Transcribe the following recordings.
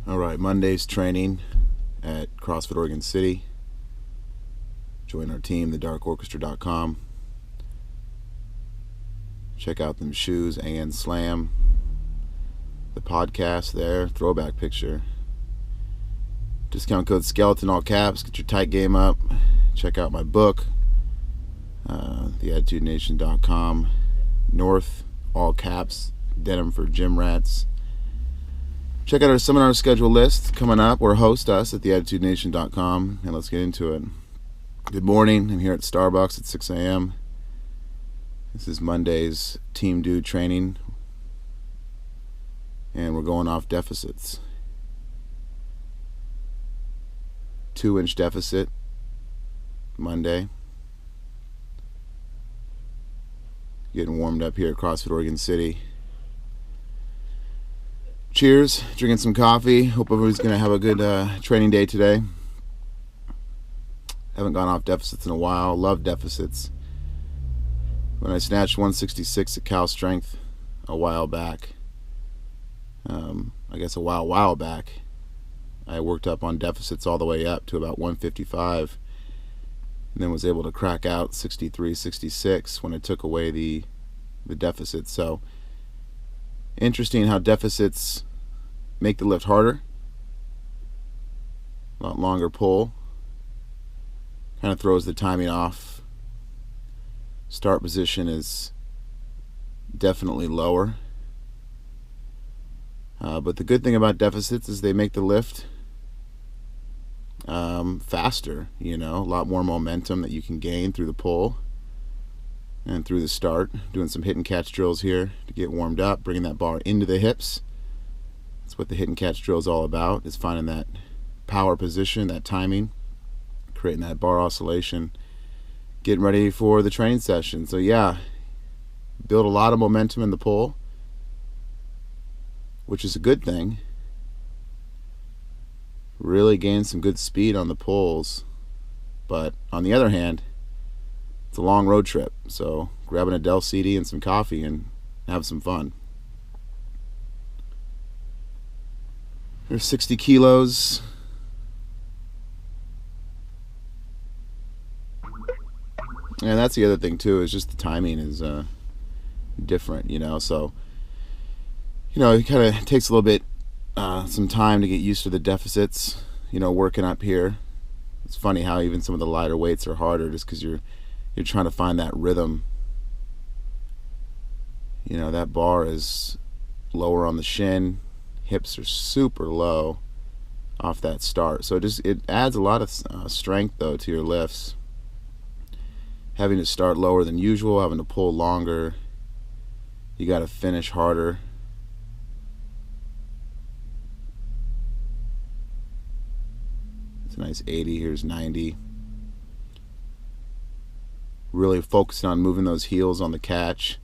All right, Monday's training at CrossFit Oregon City. Join our team, the darkorchestra.com. Check out them shoes and Slam. The podcast there, throwback picture. Discount code skeleton, all caps. Get your tight game up. Check out my book, theattitudination.com. North, all caps. Denim for gym rats. Check out our seminar schedule list coming up, or host us at theattitudination.com, and let's get into it. Good morning. I'm here at Starbucks at 6 a.m. This is Monday's Team Do training, and we're going off deficits. 2-inch deficit Monday. Getting warmed up here at CrossFit Oregon City. Cheers, drinking some coffee. Hope everybody's going to have a good training day today. Haven't gone off deficits in a while. Love deficits. When I snatched 166 at Cal Strength a while back, a while back, I worked up on deficits all the way up to about 155, and then was able to crack out 63, 66 when I took away the deficit. So interesting how deficits make the lift harder. A lot longer pull. Kind of throws the timing off. Start position is definitely lower. But the good thing about deficits is they make the lift faster, a lot more momentum that you can gain through the pull and through the start. Doing some hit and catch drills here to get warmed up, bringing that bar into the hips. That's what the hit and catch drill is all about, is finding that power position, that timing, creating that bar oscillation, getting ready for the training session. So yeah, build a lot of momentum in the pull, which is a good thing. Really gain some good speed on the pulls. But on the other hand, it's a long road trip, so grab an Adel CD and some coffee and have some fun. There's 60 kilos. And that's the other thing too, is just the timing is different, so it kind of takes a little bit some time to get used to the deficits, working up here. It's funny how even some of the lighter weights are harder, just because you're trying to find that rhythm. That bar is lower on the shin, hips are super low off that start, so it adds a lot of strength though to your lifts. Having to start lower than usual, having to pull longer, you got to finish harder. It's a nice 80. Here's 90. Really focusing on moving those heels on the catch.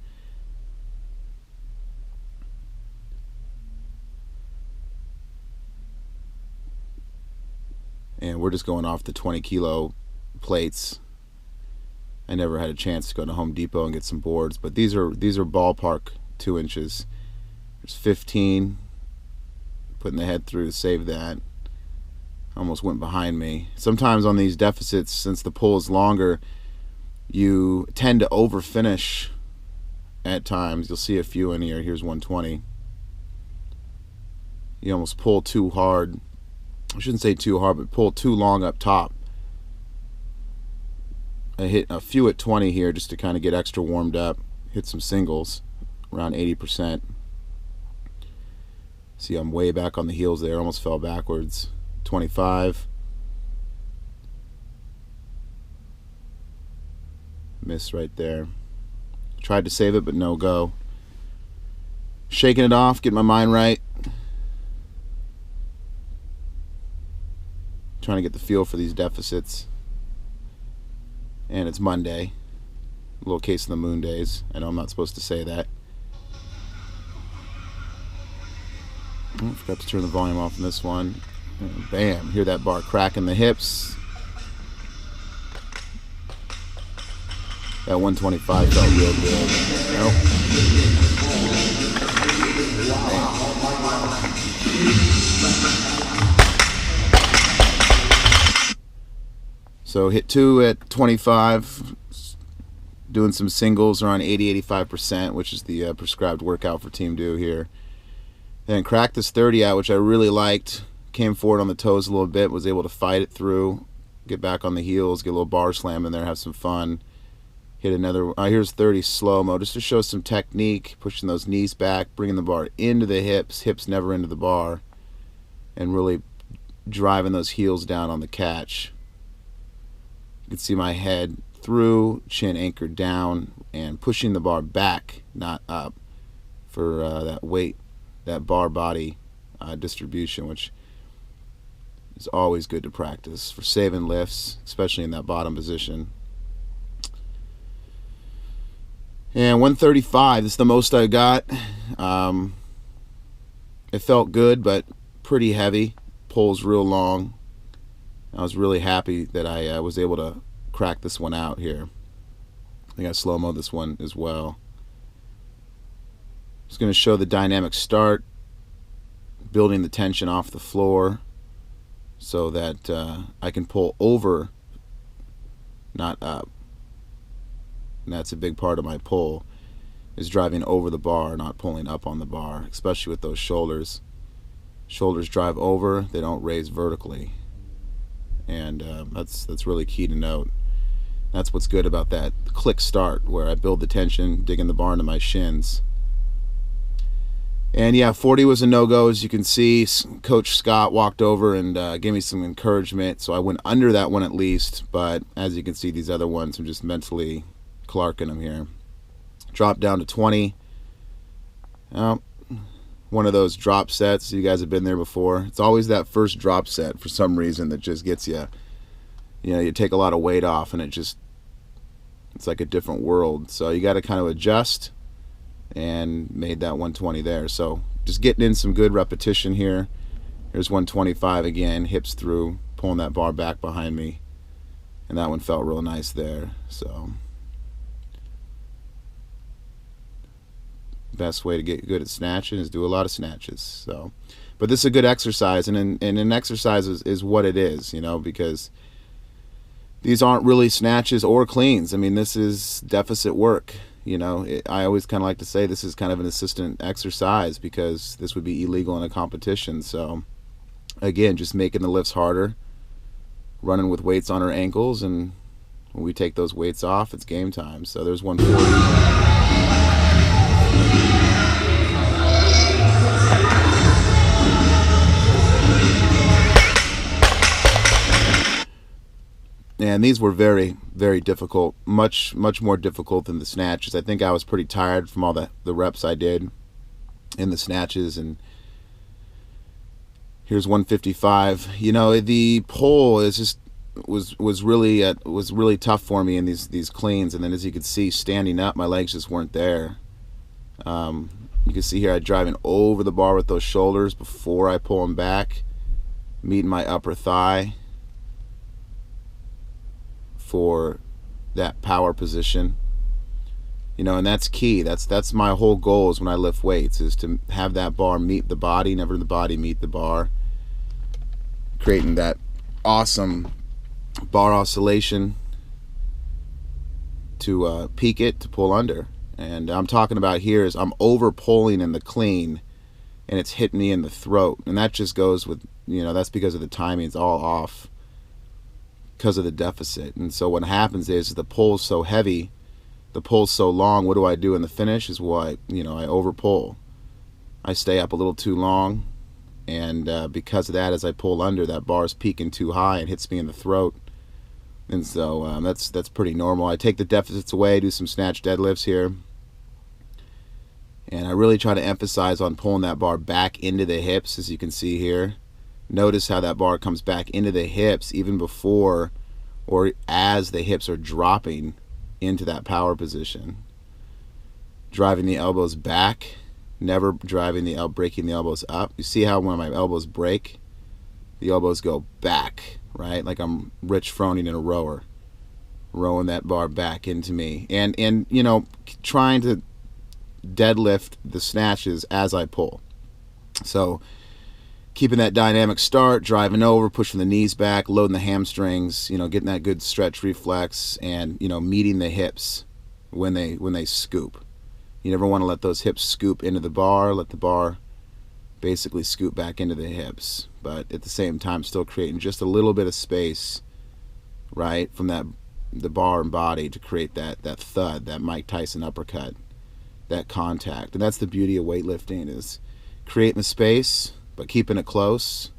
And we're just going off the 20 kilo plates. I never had a chance to go to Home Depot and get some boards, but these are ballpark 2 inches. There's 15. Putting the head through to save that. Almost went behind me. Sometimes on these deficits, since the pull is longer, you tend to over finish at times. You'll see a few in here. Here's 120. You almost pull too hard. I shouldn't say too hard, but pull too long up top. I hit a few at 20 here just to kind of get extra warmed up. Hit some singles around 80%. See, I'm way back on the heels there. Almost fell backwards. 25. Miss right there. Tried to save it, but no go. Shaking it off, getting my mind right. Trying to get the feel for these deficits. And it's Monday. A little case of the moon days. I know I'm not supposed to say that. Oh, forgot to turn the volume off on this one. And bam, hear that bar cracking the hips. That 125 felt real good. Nope. So hit 2 at 25, doing some singles around 80-85%, which is the prescribed workout for Team Do here. Then cracked this 30 out, which I really liked. Came forward on the toes a little bit, was able to fight it through, get back on the heels, get a little bar slam in there, have some fun. Hit another, here's 30 slow-mo, just to show some technique, pushing those knees back, bringing the bar into the hips never into the bar, and really driving those heels down on the catch. You can see my head through, chin anchored down, and pushing the bar back, not up, for that weight, that bar body distribution, which is always good to practice for saving lifts, especially in that bottom position. And 135 is the most I got. It felt good, but pretty heavy. Pulls real long. I was really happy that I was able to crack this one out here. I think I slow-mo this one as well. Just going to show the dynamic start, building the tension off the floor so that I can pull over, not up. And that's a big part of my pull, is driving over the bar, not pulling up on the bar, especially with those shoulders. Shoulders drive over, they don't raise vertically. And that's really key to note. That's what's good about that click start, where I build the tension, digging the bar into my shins. And yeah, 40 was a no-go. As you can see, Coach Scott walked over and gave me some encouragement, so I went under that one at least. But as you can see, these other ones, I'm just mentally Clarking them here. Drop down to 20. One of those drop sets. You guys have been there before. It's always that first drop set for some reason that just gets you. You know, you take a lot of weight off and it's like a different world. So you got to kind of adjust, and made that 120 there. So just getting in some good repetition here. Here's 125 again, hips through, pulling that bar back behind me, and that one felt real nice there. So best way to get good at snatching is do a lot of snatches. So, but this is a good exercise, and an exercise is what it is, you know, because these aren't really snatches or cleans. I mean, this is deficit work. You know, I always kind of like to say this is kind of an assistant exercise because this would be illegal in a competition. So again, just making the lifts harder, running with weights on our ankles, and when we take those weights off, it's game time. So there's 140. And these were very, very difficult, much more difficult than the snatches. I think I was pretty tired from all the reps I did in the snatches. And here's 155. You know, the pull is just was really tough for me in these cleans. And then, as you can see, standing up, my legs just weren't there. You can see here I driving over the bar with those shoulders before I pull them back, meeting my upper thigh for that power position. You know, and that's key. That's my whole goal is when I lift weights, is to have that bar meet the body, never the body meet the bar, creating that awesome bar oscillation to peak it, to pull under. And I'm talking about here is I'm over pulling in the clean and it's hitting me in the throat, and that just goes with, you know, that's because of the timing. It's all off because of the deficit. And so what happens is the pull's so heavy, the pull's so long, what do I do in the finish is I over pull. I stay up a little too long, and because of that, as I pull under, that bar's peaking too high and hits me in the throat. And so that's pretty normal. I take the deficits away, do some snatch deadlifts here, and I really try to emphasize on pulling that bar back into the hips, as you can see here. Notice how that bar comes back into the hips even before or as the hips are dropping into that power position. Driving the elbows back, never breaking the elbows up. You see how when my elbows break, the elbows go back, right? Like I'm Rich Froning in a rower, rowing that bar back into me. And you know, trying to deadlift the snatches as I pull. So keeping that dynamic start, driving over, pushing the knees back, loading the hamstrings, getting that good stretch reflex, and meeting the hips when they scoop. You never want to let those hips scoop into the bar. Let the bar basically scoop back into the hips, but at the same time still creating just a little bit of space, right, from the bar and body to create that thud, that Mike Tyson uppercut, that contact. And that's the beauty of weightlifting, is creating the space but keeping it close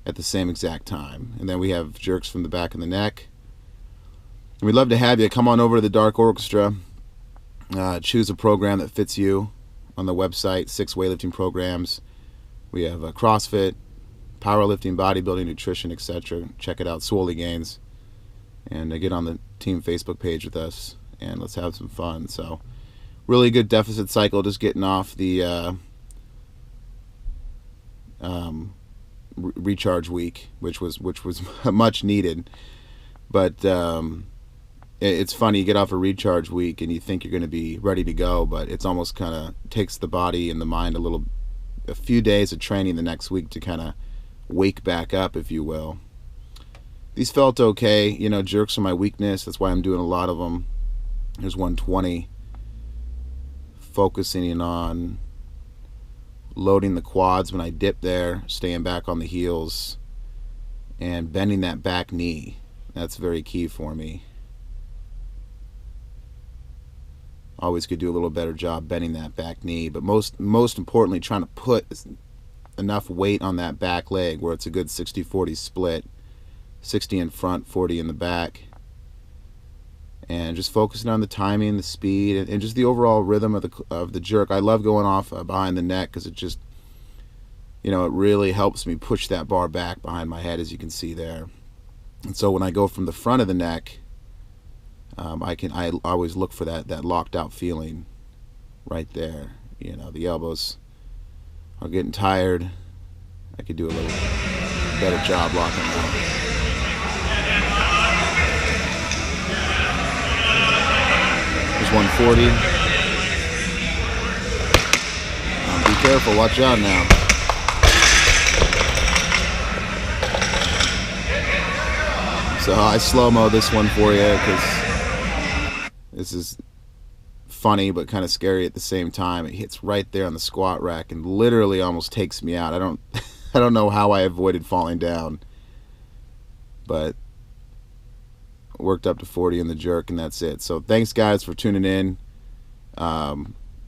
at the same exact time. And then we have jerks from the back of the neck. And we'd love to have you come on over to the Dark Orchestra. Choose a program that fits you on the website. 6 weightlifting programs. We have CrossFit, powerlifting, bodybuilding, nutrition, etc. Check it out, Swoley Gains. And get on the team Facebook page with us, and let's have some fun. So really good deficit cycle, just getting off the recharge week, which was much needed. But it's funny, you get off a recharge week and you think you're going to be ready to go, but it's almost kind of takes the body and the mind a few days of training the next week to kind of wake back up, if you will. These felt okay. Jerks are my weakness. That's why I'm doing a lot of them. There's 120. Focusing in on loading the quads when I dip there, staying back on the heels, and bending that back knee. That's very key for me. Always could do a little better job bending that back knee, but most importantly, trying to put enough weight on that back leg where it's a good 60-40 split, 60 in front, 40 in the back, and just focusing on the timing, the speed, and just the overall rhythm of the jerk. I love going off behind the neck because it just, it really helps me push that bar back behind my head, as you can see there. And so when I go from the front of the neck, I always look for that locked out feeling right there. The elbows are getting tired. I could do a little better job locking out. There's 140. Be careful, watch out now. So I slow-mo this one for you because this is funny but kind of scary at the same time. It hits right there on the squat rack and literally almost takes me out. I don't know how I avoided falling down, but worked up to 40 in the jerk, and that's it. So thanks guys for tuning in. I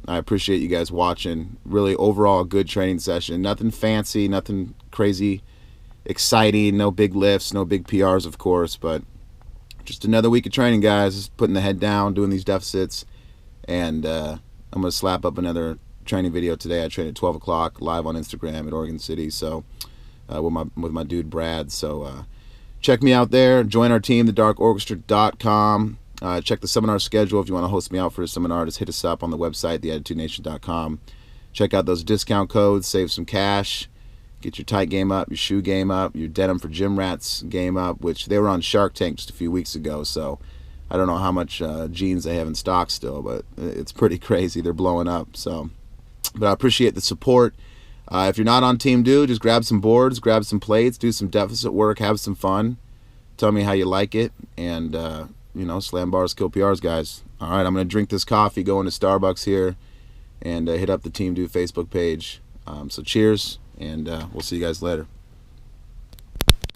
appreciate you guys watching. Really overall a good training session. Nothing fancy, nothing crazy exciting, no big lifts, no big PRs of course, but just another week of training, guys. Just putting the head down, doing these deficits, and I'm gonna slap up another training video today. I train at 12 o'clock live on Instagram at Oregon City, so with my dude Brad. So check me out there. Join our team, thedarkorchestra.com. Check the seminar schedule. If you want to host me out for a seminar, just hit us up on the website, theattitudination.com. Check out those discount codes, save some cash, get your tight game up, your shoe game up, your denim for gym rats game up, which they were on Shark Tank just a few weeks ago, so I don't know how much jeans they have in stock still, but it's pretty crazy. They're blowing up. So, but I appreciate the support. If you're not on Team Do, just grab some boards, grab some plates, do some deficit work, have some fun. Tell me how you like it, and slam bars, kill PRs, guys. All right, I'm gonna drink this coffee, go into Starbucks here, and hit up the Team Do Facebook page. So cheers, and we'll see you guys later.